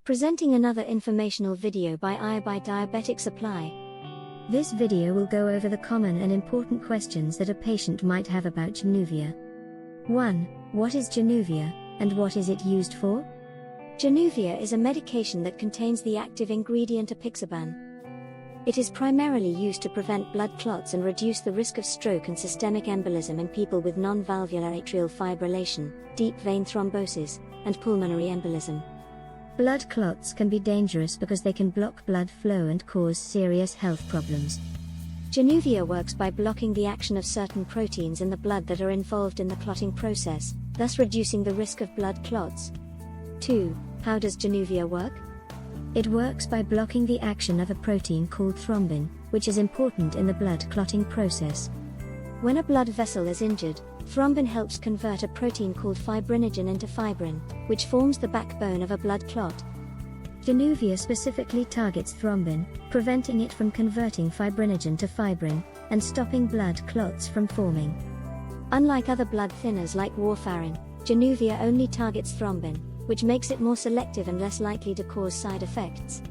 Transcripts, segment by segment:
Presenting another informational video by Diabetic Supply. This video will go over the common and important questions that a patient might have about Januvia. 1. What is Januvia, and what is it used for? Januvia is a medication that contains the active ingredient apixaban. It is primarily used to prevent blood clots and reduce the risk of stroke and systemic embolism in people with non-valvular atrial fibrillation, deep vein thrombosis, and pulmonary embolism. Blood clots can be dangerous because they can block blood flow and cause serious health problems. Januvia works by blocking the action of certain proteins in the blood that are involved in the clotting process, thus reducing the risk of blood clots. 2. How does Januvia work? It works by blocking the action of a protein called thrombin, which is important in the blood clotting process. When a blood vessel is injured, thrombin helps convert a protein called fibrinogen into fibrin, which forms the backbone of a blood clot. Januvia specifically targets thrombin, preventing it from converting fibrinogen to fibrin, and stopping blood clots from forming. Unlike other blood thinners like warfarin, Januvia only targets thrombin, which makes it more selective and less likely to cause side effects.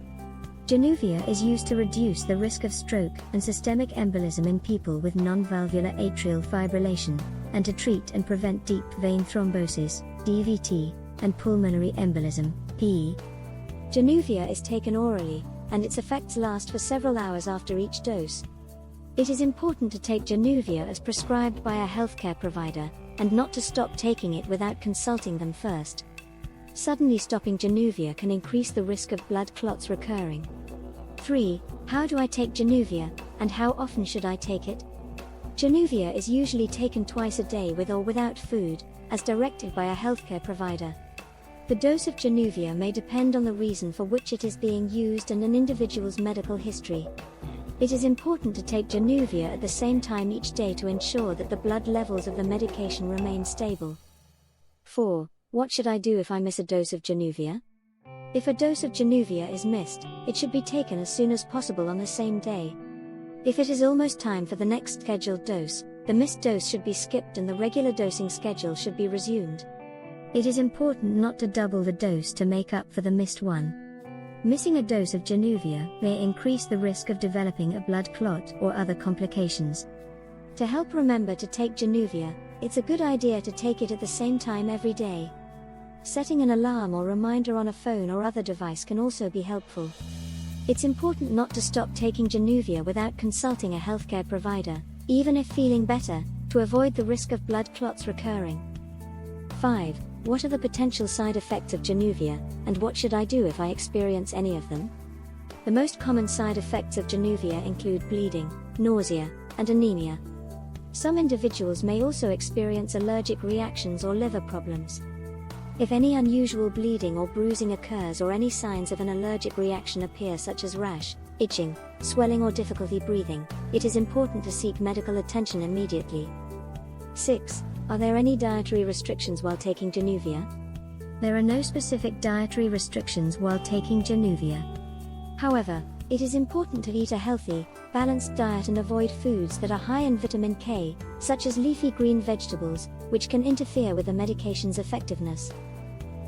Januvia is used to reduce the risk of stroke and systemic embolism in people with non-valvular atrial fibrillation, and to treat and prevent deep vein thrombosis, DVT, and pulmonary embolism, PE. Januvia is taken orally, and its effects last for several hours after each dose. It is important to take Januvia as prescribed by a healthcare provider, and not to stop taking it without consulting them first. Suddenly stopping Januvia can increase the risk of blood clots recurring. 3. How do I take Januvia, and how often should I take it? Januvia is usually taken twice a day with or without food, as directed by a healthcare provider. The dose of Januvia may depend on the reason for which it is being used and an individual's medical history. It is important to take Januvia at the same time each day to ensure that the blood levels of the medication remain stable. 4. What should I do if I miss a dose of Januvia? If a dose of Januvia is missed, it should be taken as soon as possible on the same day. If it is almost time for the next scheduled dose, the missed dose should be skipped and the regular dosing schedule should be resumed. It is important not to double the dose to make up for the missed one. Missing a dose of Januvia may increase the risk of developing a blood clot or other complications. To help remember to take Januvia, it's a good idea to take it at the same time every day. Setting an alarm or reminder on a phone or other device can also be helpful. It's important not to stop taking Januvia without consulting a healthcare provider, even if feeling better, to avoid the risk of blood clots recurring. 5. What are the potential side effects of Januvia, and what should I do if I experience any of them? The most common side effects of Januvia include bleeding, nausea, and anemia. Some individuals may also experience allergic reactions or liver problems. If any unusual bleeding or bruising occurs or any signs of an allergic reaction appear such as rash, itching, swelling or difficulty breathing, it is important to seek medical attention immediately. 6. Are there any dietary restrictions while taking Januvia? There are no specific dietary restrictions while taking Januvia. However, it is important to eat a healthy, balanced diet and avoid foods that are high in vitamin K, such as leafy green vegetables, which can interfere with the medication's effectiveness.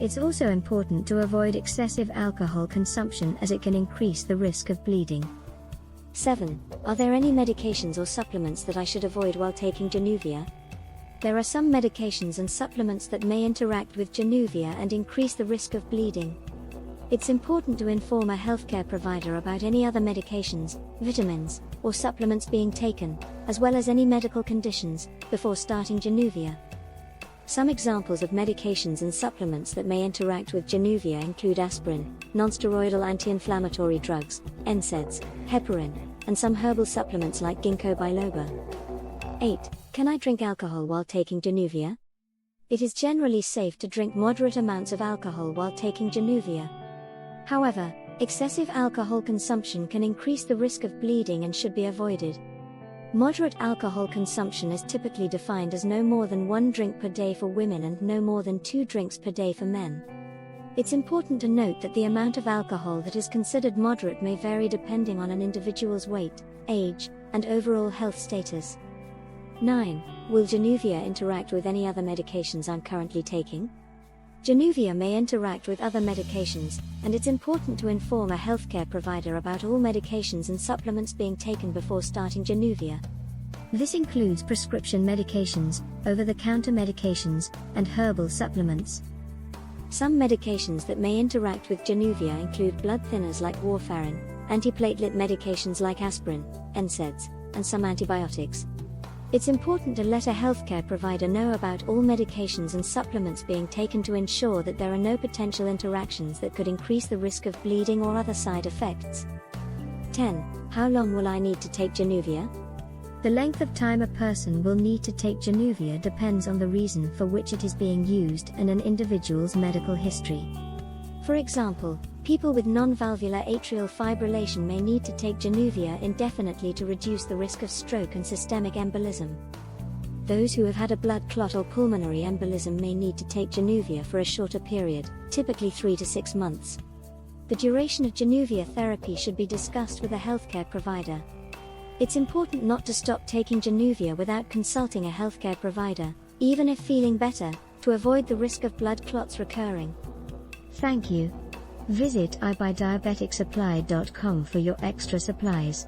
It's also important to avoid excessive alcohol consumption as it can increase the risk of bleeding. 7. Are there any medications or supplements that I should avoid while taking Januvia? There are some medications and supplements that may interact with Januvia and increase the risk of bleeding. It's important to inform a healthcare provider about any other medications, vitamins, or supplements being taken, as well as any medical conditions, before starting Januvia. Some examples of medications and supplements that may interact with Januvia include aspirin, nonsteroidal anti-inflammatory drugs, NSAIDs, heparin, and some herbal supplements like ginkgo biloba. 8. Can I drink alcohol while taking Januvia? It is generally safe to drink moderate amounts of alcohol while taking Januvia. However, excessive alcohol consumption can increase the risk of bleeding and should be avoided. Moderate alcohol consumption is typically defined as no more than 1 drink per day for women and no more than 2 drinks per day for men. It's important to note that the amount of alcohol that is considered moderate may vary depending on an individual's weight, age, and overall health status. 9. Will Januvia interact with any other medications I'm currently taking? Januvia may interact with other medications, and it's important to inform a healthcare provider about all medications and supplements being taken before starting Januvia. This includes prescription medications, over-the-counter medications, and herbal supplements. Some medications that may interact with Januvia include blood thinners like warfarin, antiplatelet medications like aspirin, NSAIDs, and some antibiotics. It's important to let a healthcare provider know about all medications and supplements being taken to ensure that there are no potential interactions that could increase the risk of bleeding or other side effects. 10. How long will I need to take Januvia? The length of time a person will need to take Januvia depends on the reason for which it is being used and an individual's medical history. For example, people with non-valvular atrial fibrillation may need to take Januvia indefinitely to reduce the risk of stroke and systemic embolism. Those who have had a blood clot or pulmonary embolism may need to take Januvia for a shorter period, typically 3 to 6 months. The duration of Januvia therapy should be discussed with a healthcare provider. It's important not to stop taking Januvia without consulting a healthcare provider, even if feeling better, to avoid the risk of blood clots recurring. Thank you. Visit iBuyDiabeticSupply.com for your extra supplies.